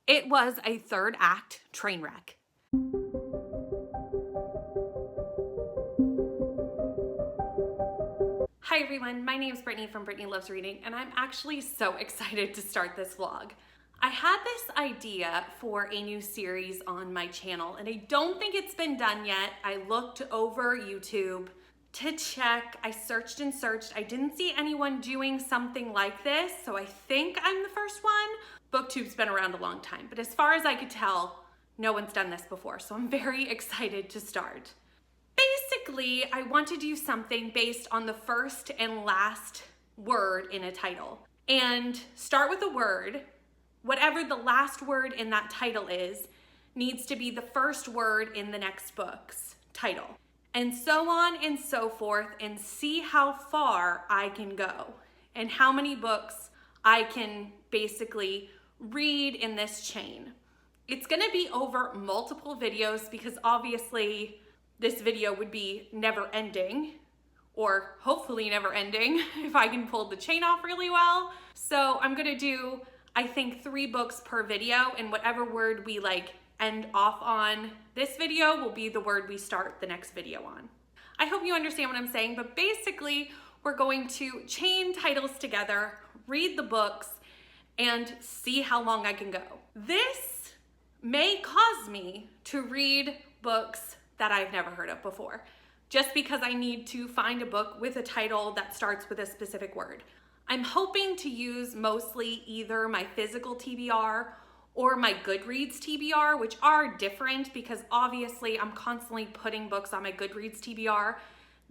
It was a third act train wreck. Hi everyone, my name is Brittany from Brittany Loves Reading, and I'm actually so excited to start this vlog. I had this idea for a new series on my channel, and I don't think it's been done yet. I looked over YouTube to check. I searched and searched. I didn't see anyone doing something like this, so I think I'm the first one. BookTube's been around a long time, but as far as I could tell, no one's done this before, so I'm very excited to start. Basically, I want to do something based on the first and last word in a title, and start with a word. Whatever the last word in that title is, needs to be the first word in the next book's title, and so on and so forth, and see how far I can go and how many books I can basically read in this chain. It's gonna be over multiple videos because obviously this video would be never ending, or hopefully never ending if I can pull the chain off really well. So I'm gonna do, I think, 3 books per video, and whatever word we end off on this video will be the word we start the next video on. I hope you understand what I'm saying, but basically we're going to chain titles together, read the books, and see how long I can go. This may cause me to read books that I've never heard of before, just because I need to find a book with a title that starts with a specific word. I'm hoping to use mostly either my physical TBR or my Goodreads TBR, which are different because obviously I'm constantly putting books on my Goodreads TBR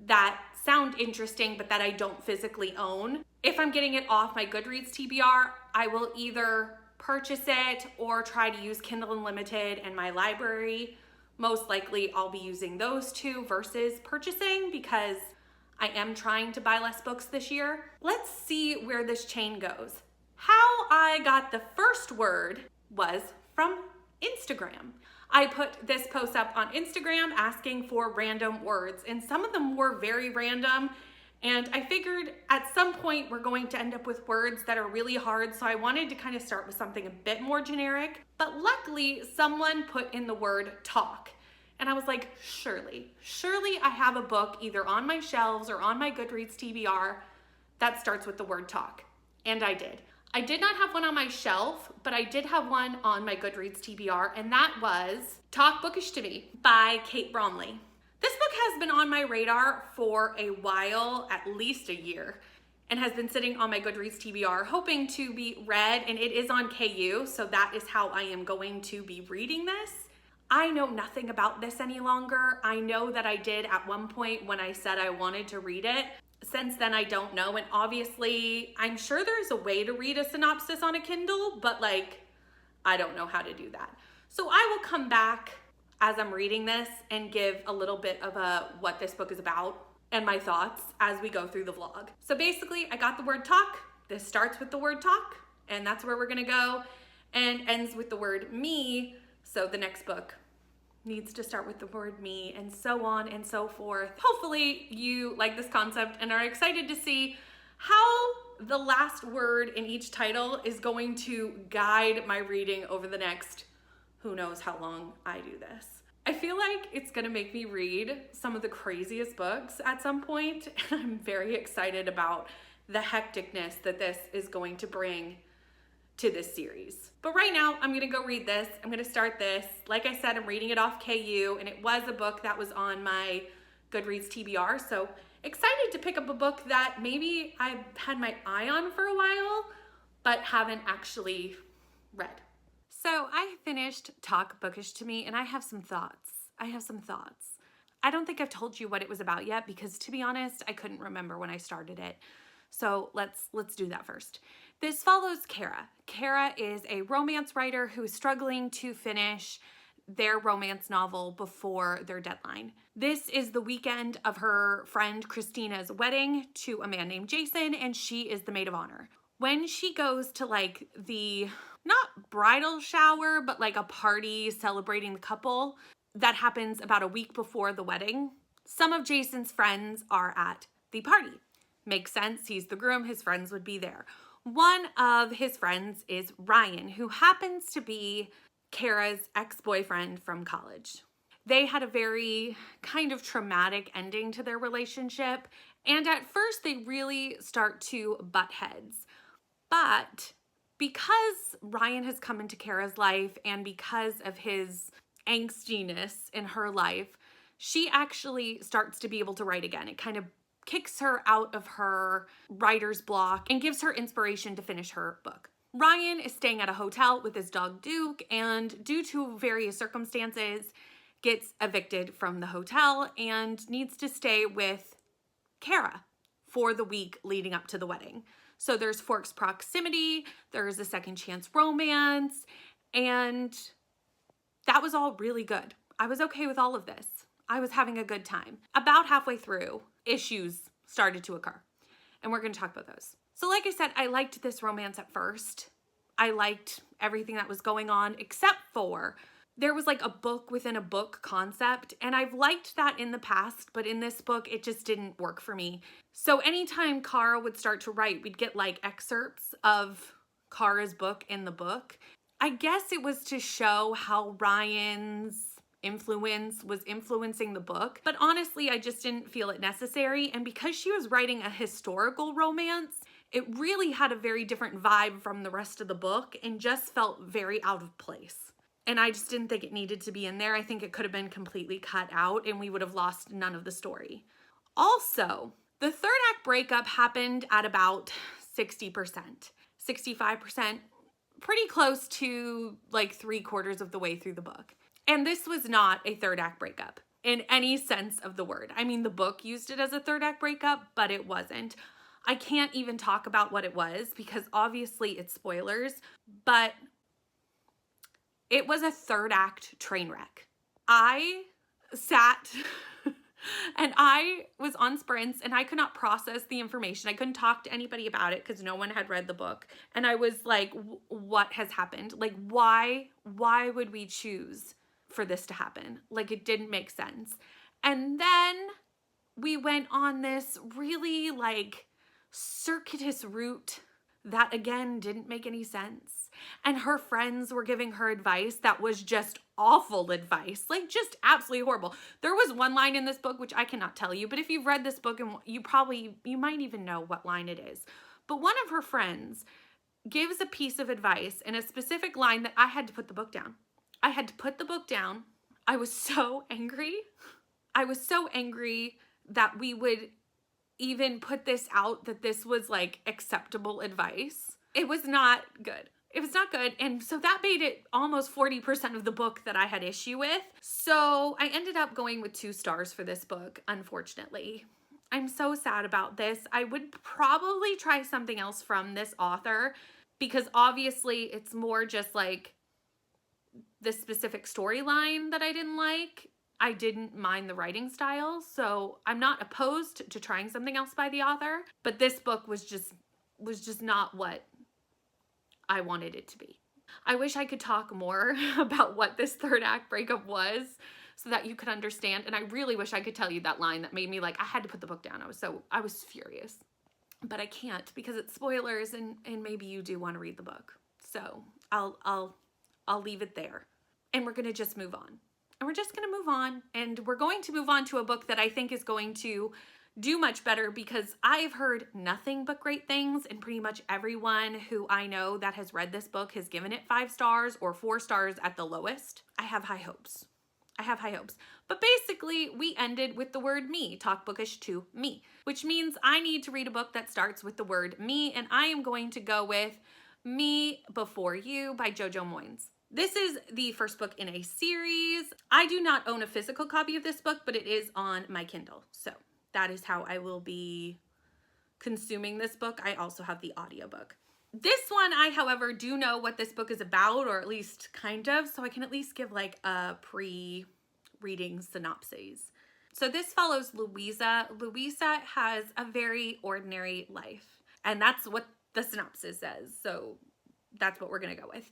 that sound interesting but that I don't physically own. If I'm getting it off my Goodreads TBR, I will either purchase it or try to use Kindle Unlimited and my library. Most likely I'll be using those two versus purchasing because I am trying to buy less books this year. Let's see where this chain goes. How I got the first word was from Instagram. I put this post up on Instagram asking for random words, and some of them were very random, and I figured at some point we're going to end up with words that are really hard, so I wanted to kind of start with something a bit more generic. But luckily, someone put in the word talk. And I was like, surely I have a book either on my shelves or on my Goodreads TBR that starts with the word talk. And I did. I did not have one on my shelf, but I did have one on my Goodreads TBR, and that was Talk Bookish to Me by Kate Bromley. This book has been on my radar for a while, at least a year, and has been sitting on my Goodreads TBR hoping to be read, and it is on KU, so that is how I am going to be reading this. I know nothing about this any longer. I know that I did at one point when I said I wanted to read it. Since then, I don't know, and obviously, I'm sure there's a way to read a synopsis on a Kindle, but I don't know how to do that. So I will come back as I'm reading this and give a little bit of what this book is about and my thoughts as we go through the vlog. So basically, I got the word talk. This starts with the word talk, and that's where we're gonna go, and ends with the word me, so the next book needs to start with the word me, and so on and so forth. Hopefully you like this concept and are excited to see how the last word in each title is going to guide my reading over the next who knows how long I do this. I feel like it's gonna make me read some of the craziest books at some point, and I'm very excited about the hecticness that this is going to bring to this series. But right now, I'm gonna go read this. I'm gonna start this. Like I said, I'm reading it off KU, and it was a book that was on my Goodreads TBR, so excited to pick up a book that maybe I've had my eye on for a while, but haven't actually read. So I finished Talk Bookish to Me, and I have some thoughts. I don't think I've told you what it was about yet because, to be honest, I couldn't remember when I started it. So let's do that first. This follows Kara. Kara is a romance writer who is struggling to finish their romance novel before their deadline. This is the weekend of her friend Christina's wedding to a man named Jason, and she is the maid of honor. When she goes to the, not bridal shower, but a party celebrating the couple that happens about a week before the wedding, some of Jason's friends are at the party. Makes sense, he's the groom, his friends would be there. One of his friends is Ryan, who happens to be Kara's ex-boyfriend from college. They had a very kind of traumatic ending to their relationship, and at first they really start to butt heads. But because Ryan has come into Kara's life and because of his angstiness in her life, she actually starts to be able to write again. It kind of kicks her out of her writer's block and gives her inspiration to finish her book. Ryan is staying at a hotel with his dog Duke, and due to various circumstances, gets evicted from the hotel and needs to stay with Kara for the week leading up to the wedding. So there's forced proximity, there's a second chance romance, and that was all really good. I was okay with all of this. I was having a good time. About halfway through, issues started to occur, and we're going to talk about those. So like I said, I liked this romance at first. I liked everything that was going on, except for there was like a book within a book concept, and I've liked that in the past, but in this book, it just didn't work for me. So anytime Kara would start to write, we'd get like excerpts of Kara's book in the book. I guess it was to show how Ryan's influence was influencing the book, but honestly, I just didn't feel it necessary. And because she was writing a historical romance, it really had a very different vibe from the rest of the book and just felt very out of place. And I just didn't think it needed to be in there. I think it could have been completely cut out and we would have lost none of the story. Also, the third act breakup happened at about 60%, 65%, pretty close to like 3/4 of the way through the book. And this was not a third act breakup in any sense of the word. I mean, the book used it as a third act breakup, but it wasn't. I can't even talk about what it was because obviously it's spoilers, but it was a third act train wreck. I sat and I was on sprints and I could not process the information. I couldn't talk to anybody about it because no one had read the book. And I was like, what has happened? Like, why would we choose for this to happen? Like, it didn't make sense. And then we went on this really like circuitous route that again didn't make any sense. And her friends were giving her advice that was just awful advice, like just absolutely horrible. There was one line in this book, which I cannot tell you, but if you've read this book, and you might even know what line it is. But one of her friends gives a piece of advice in a specific line that I had to put the book down. I had to put the book down. I was so angry. I was so angry that we would even put this out, that this was like acceptable advice. It was not good. It was not good. And so that made it almost 40% of the book that I had issue with. So I ended up going with 2 stars for this book, unfortunately. I'm so sad about this. I would probably try something else from this author because obviously it's more just like the specific storyline that I didn't like. I didn't mind the writing style, so I'm not opposed to trying something else by the author, but this book was just not what I wanted it to be. I wish I could talk more about what this third act breakup was so that you could understand, and I really wish I could tell you that line that made me like, I had to put the book down. I was furious, but I can't because it's spoilers and maybe you do want to read the book. So I'll leave it there and we're going to just move on. And we're just going to move on, and we're going to move on to a book that I think is going to do much better because I've heard nothing but great things, and pretty much everyone who I know that has read this book has given it 5 stars or 4 stars at the lowest. I have high hopes. But basically, we ended with the word me, Talk Bookish to Me, which means I need to read a book that starts with the word me, and I am going to go with Me Before You by Jojo Moyes. This is the first book in a series. I do not own a physical copy of this book, but it is on my Kindle. So that is how I will be consuming this book. I also have the audiobook. This one, I, however, do know what this book is about, or at least kind of, so I can at least give like a pre-reading synopsis. So this follows Louisa. Louisa has a very ordinary life, and that's what the synopsis says. So that's what we're gonna go with.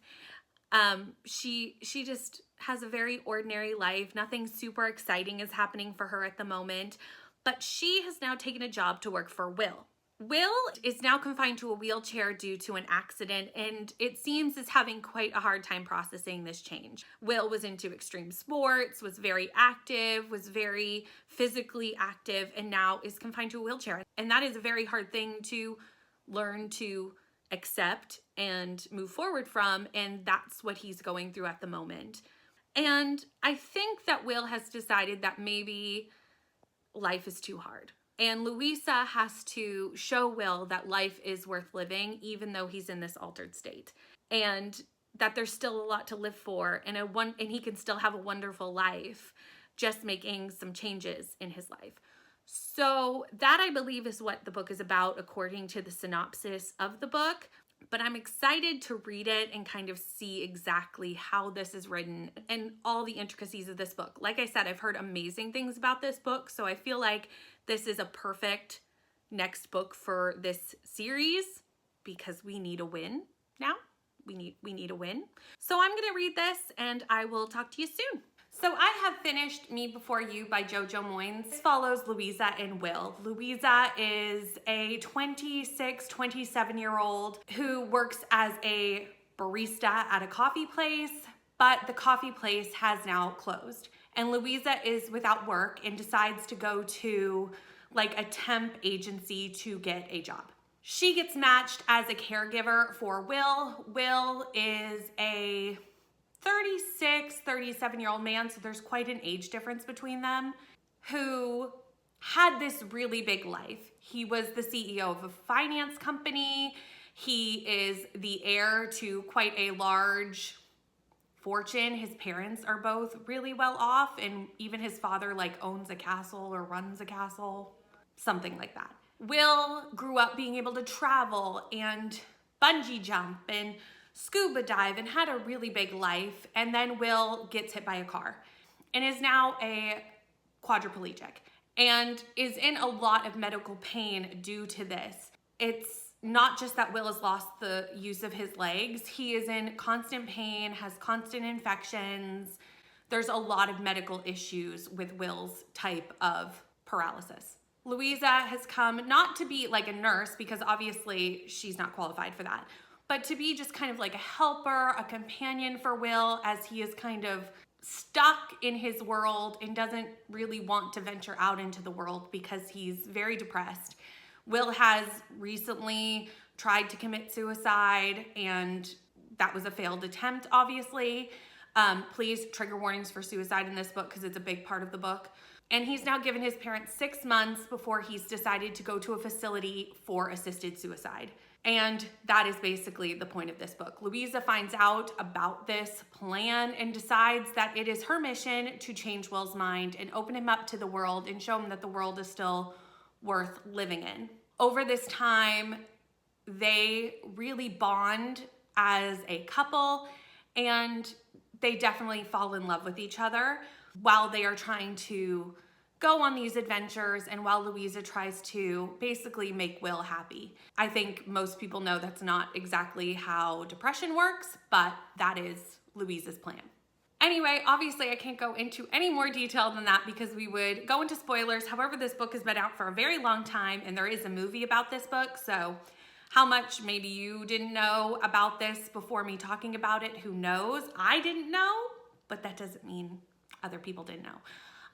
She just has a very ordinary life. Nothing super exciting is happening for her at the moment, but she has now taken a job to work for Will. Will is now confined to a wheelchair due to an accident, and it seems is having quite a hard time processing this change. Will was into extreme sports, was very active, was very physically active, and now is confined to a wheelchair. And that is a very hard thing to learn to accept and move forward from, and that's what he's going through at the moment. And I think that Will has decided that maybe life is too hard. And Louisa has to show Will that life is worth living, even though he's in this altered state. And that there's still a lot to live for, and he can still have a wonderful life, just making some changes in his life. So that, I believe, is what the book is about, according to the synopsis of the book. But I'm excited to read it and kind of see exactly how this is written and all the intricacies of this book. Like I said, I've heard amazing things about this book, so I feel like this is a perfect next book for this series because we need a win now. We need a win. So I'm going to read this and I will talk to you soon. So I have finished Me Before You by Jojo Moynes. This follows Louisa and Will. Louisa is a 26, 27-year-old who works as a barista at a coffee place, but the coffee place has now closed. And Louisa is without work and decides to go to like a temp agency to get a job. She gets matched as a caregiver for Will. Will is a 36, 37-year-old man, so there's quite an age difference between them, who had this really big life. He was the CEO of a finance company. He is the heir to quite a large fortune. His parents are both really well off, and even his father like owns a castle or runs a castle, something like that. Will grew up being able to travel and bungee jump and scuba dive and had a really big life, and then Will gets hit by a car and is now a quadriplegic and is in a lot of medical pain due to this. It's not just that Will has lost the use of his legs, he is in constant pain, has constant infections. There's a lot of medical issues with Will's type of paralysis. Louisa has come not to be like a nurse, because obviously she's not qualified for that, but to be just kind of like a helper, a companion for Will as he is kind of stuck in his world and doesn't really want to venture out into the world because he's very depressed. Will has recently tried to commit suicide, and that was a failed attempt, obviously. Please, trigger warnings for suicide in this book because it's a big part of the book. And he's now given his parents 6 months before he's decided to go to a facility for assisted suicide. And that is basically the point of this book. Louisa finds out about this plan and decides that it is her mission to change Will's mind and open him up to the world and show him that the world is still worth living in. Over this time, they really bond as a couple, and they definitely fall in love with each other while they are trying to go on these adventures and while Louisa tries to basically make Will happy. I think most people know that's not exactly how depression works, but that is Louisa's plan. Anyway, obviously I can't go into any more detail than that because we would go into spoilers. However, this book has been out for a very long time and there is a movie about this book, so how much maybe you didn't know about this before me talking about it, who knows? I didn't know, but that doesn't mean other people didn't know.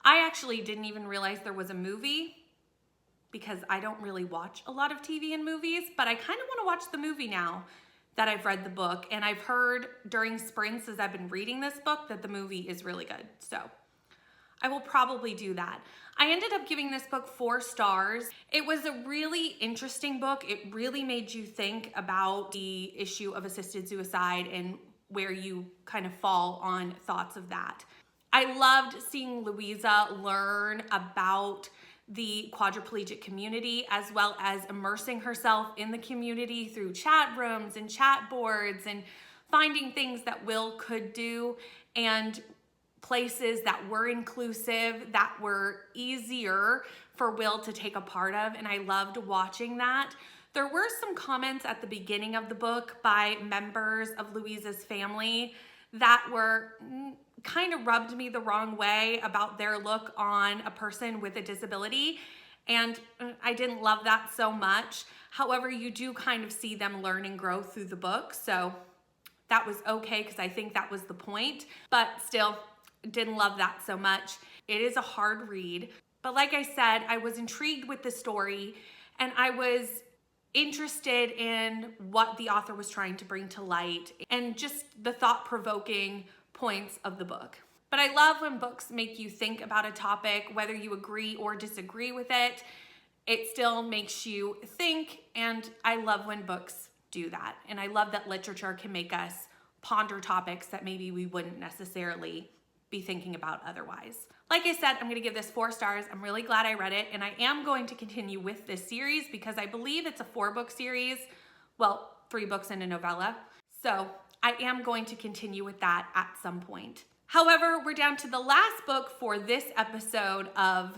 I actually didn't even realize there was a movie because I don't really watch a lot of TV and movies, but I kind of want to watch the movie now that I've read the book. And I've heard during sprints as I've been reading this book that the movie is really good. So I will probably do that. I ended up giving this book 4 stars. It was a really interesting book. It really made you think about the issue of assisted suicide and where you kind of fall on thoughts of that. I loved seeing Louisa learn about the quadriplegic community as well as immersing herself in the community through chat rooms and chat boards and finding things that Will could do and places that were inclusive, that were easier for Will to take a part of, and I loved watching that. There were some comments at the beginning of the book by members of Louisa's family that were kind of rubbed me the wrong way about their look on a person with a disability. And I didn't love that so much. However, you do kind of see them learn and grow through the book. So that was okay because I think that was the point. But still, didn't love that so much. It is a hard read. But like I said, I was intrigued with the story and I was interested in what the author was trying to bring to light and just the thought-provoking points of the book. But I love when books make you think about a topic, whether you agree or disagree with it. It still makes you think, and I love when books do that. And I love that literature can make us ponder topics that maybe we wouldn't necessarily be thinking about otherwise. Like I said, I'm gonna give this 4 stars. I'm really glad I read it, and I am going to continue with this series because I believe it's a 4-book series. Well, 3 books and a novella. So I am going to continue with that at some point. However, we're down to the last book for this episode of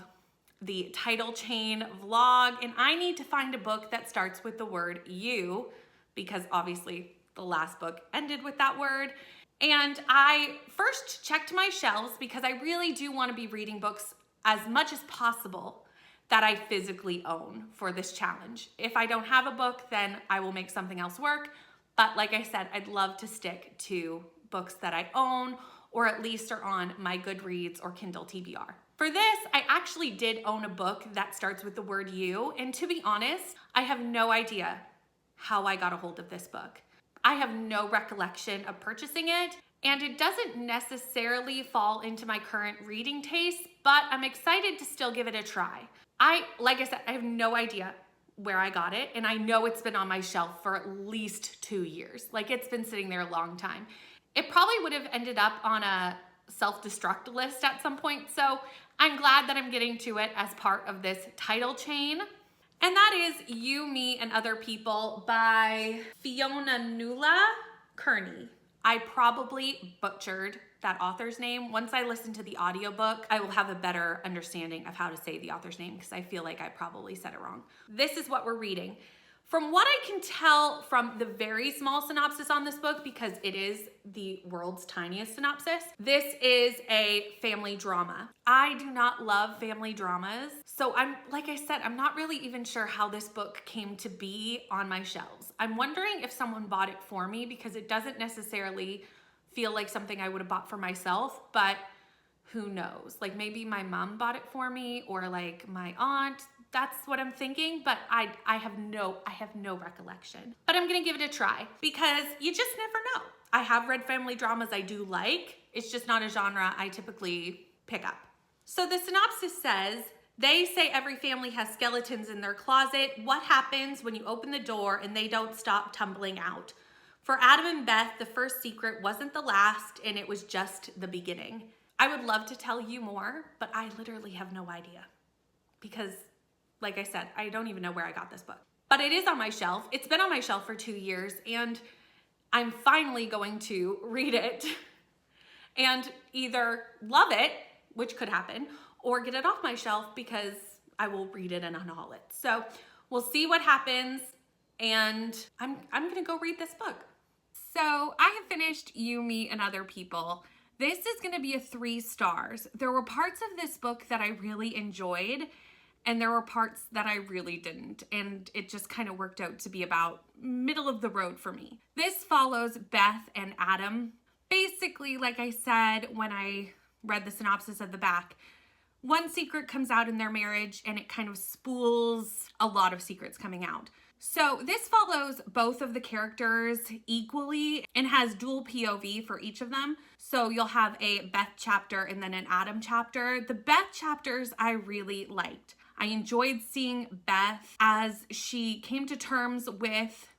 the title chain vlog, and I need to find a book that starts with the word you, because obviously the last book ended with that word. And I first checked my shelves because I really do want to be reading books as much as possible that I physically own for this challenge. If I don't have a book, then I will make something else work. But like I said, I'd love to stick to books that I own or at least are on my Goodreads or Kindle TBR. For this, I actually did own a book that starts with the word you, and to be honest, I have no idea how I got a hold of this book. I have no recollection of purchasing it, and it doesn't necessarily fall into my current reading taste, but I'm excited to still give it a try. Like I said, I have no idea where I got it, and I know it's been on my shelf for at least 2 years. Like, it's been sitting there a long time. It probably would have ended up on a self-destruct list at some point, so I'm glad that I'm getting to it as part of this title chain. And that is You, Me, and Other People by Fiona Nuala Kearney. I probably butchered that author's name. Once I listen to the audiobook, I will have a better understanding of how to say the author's name because I feel like I probably said it wrong. This is what we're reading. From what I can tell from the very small synopsis on this book, because it is the world's tiniest synopsis, this is a family drama. I do not love family dramas, so like I said, I'm not really even sure how this book came to be on my shelves. I'm wondering if someone bought it for me because it doesn't necessarily feel like something I would have bought for myself, but who knows? Like maybe my mom bought it for me or like my aunt. That's what I'm thinking, but I have no recollection. But I'm gonna give it a try because you just never know. I have read family dramas I do like. It's just not a genre I typically pick up. So the synopsis says, they say every family has skeletons in their closet. What happens when you open the door and they don't stop tumbling out? For Adam and Beth, the first secret wasn't the last and it was just the beginning. I would love to tell you more, but I literally have no idea because like I said, I don't even know where I got this book. But it is on my shelf. It's been on my shelf for 2 years, and I'm finally going to read it and either love it, which could happen, or get it off my shelf because I will read it and unhaul it. So we'll see what happens, and I'm gonna go read this book. So I have finished You, Me, and Other People. This is gonna be a 3 stars. There were parts of this book that I really enjoyed, and there were parts that I really didn't, and it just kind of worked out to be about middle of the road for me. This follows Beth and Adam. Basically, like I said when I read the synopsis at the back, one secret comes out in their marriage and it kind of spools a lot of secrets coming out. So this follows both of the characters equally and has dual POV for each of them. So you'll have a Beth chapter and then an Adam chapter. The Beth chapters I really liked. I enjoyed seeing Beth as she came to terms with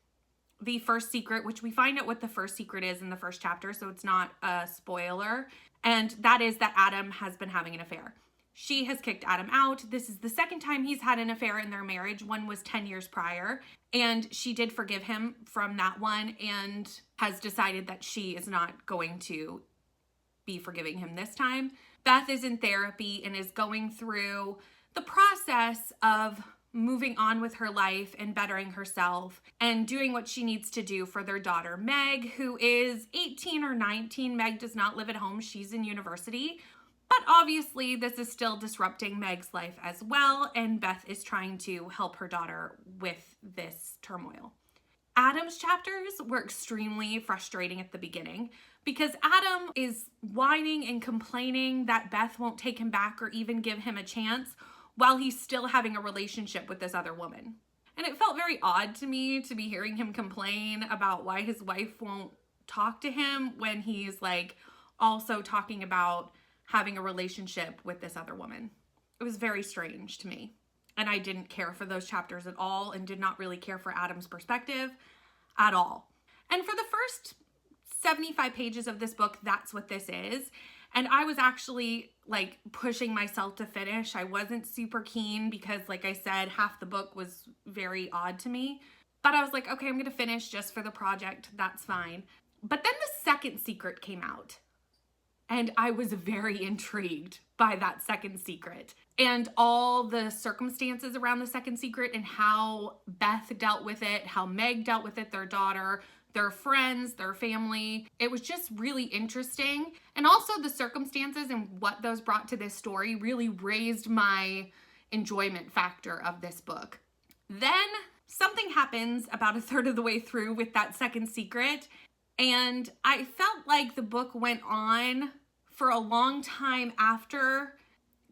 the first secret, which we find out what the first secret is in the first chapter, so it's not a spoiler. And that is that Adam has been having an affair. She has kicked Adam out. This is the second time he's had an affair in their marriage. One was 10 years prior, and she did forgive him from that one and has decided that she is not going to be forgiving him this time. Beth is in therapy and is going through the process of moving on with her life and bettering herself and doing what she needs to do for their daughter, Meg, who is 18 or 19. Meg does not live at home. She's in university. But obviously, this is still disrupting Meg's life as well, and Beth is trying to help her daughter with this turmoil. Adam's chapters were extremely frustrating at the beginning because Adam is whining and complaining that Beth won't take him back or even give him a chance while he's still having a relationship with this other woman. And it felt very odd to me to be hearing him complain about why his wife won't talk to him when he's like also talking about having a relationship with this other woman. It was very strange to me. And I didn't care for those chapters at all and did not really care for Adam's perspective at all. And for the first 75 pages of this book, that's what this is. And I was actually like pushing myself to finish. I wasn't super keen because, like I said, half the book was very odd to me. But I was like, okay, I'm going to finish just for the project. That's fine. But then the second secret came out. And I was very intrigued by that second secret and all the circumstances around the second secret and how Beth dealt with it, how Meg dealt with it, their daughter, their friends, their family. It was just really interesting. And also the circumstances and what those brought to this story really raised my enjoyment factor of this book. Then something happens about a third of the way through with that second secret. And I felt like the book went on for a long time after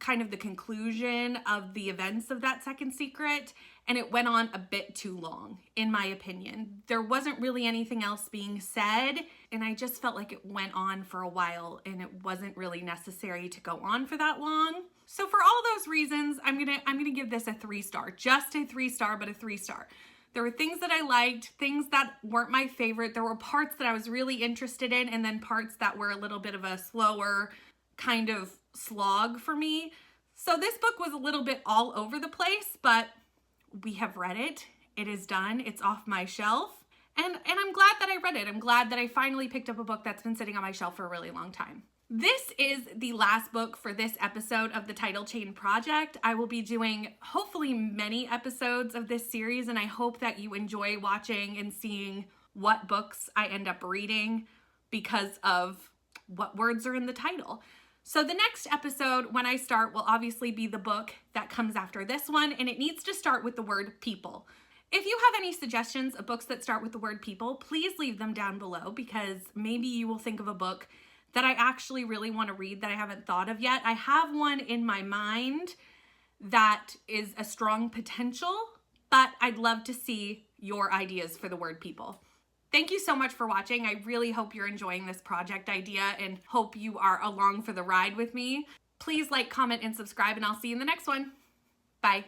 kind of the conclusion of the events of that second secret, and it went on a bit too long, in my opinion. There wasn't really anything else being said, and I just felt like it went on for a while, and it wasn't really necessary to go on for that long. So for all those reasons, I'm gonna give this a 3-star. Just a 3-star, but a 3-star. There were things that I liked, things that weren't my favorite. There were parts that I was really interested in, and then parts that were a little bit of a slower kind of slog for me. So this book was a little bit all over the place, but we have read it. It is done. It's off my shelf. And I'm glad that I read it. I'm glad that I finally picked up a book that's been sitting on my shelf for a really long time. This is the last book for this episode of the Title Chain Project. I will be doing hopefully many episodes of this series, and I hope that you enjoy watching and seeing what books I end up reading because of what words are in the title. So the next episode, when I start, will obviously be the book that comes after this one, and it needs to start with the word people. If you have any suggestions of books that start with the word people, please leave them down below because maybe you will think of a book that I actually really want to read that I haven't thought of yet. I have one in my mind that is a strong potential, but I'd love to see your ideas for the word people. Thank you so much for watching. I really hope you're enjoying this project idea and hope you are along for the ride with me. Please like, comment, and subscribe, and I'll see you in the next one. Bye.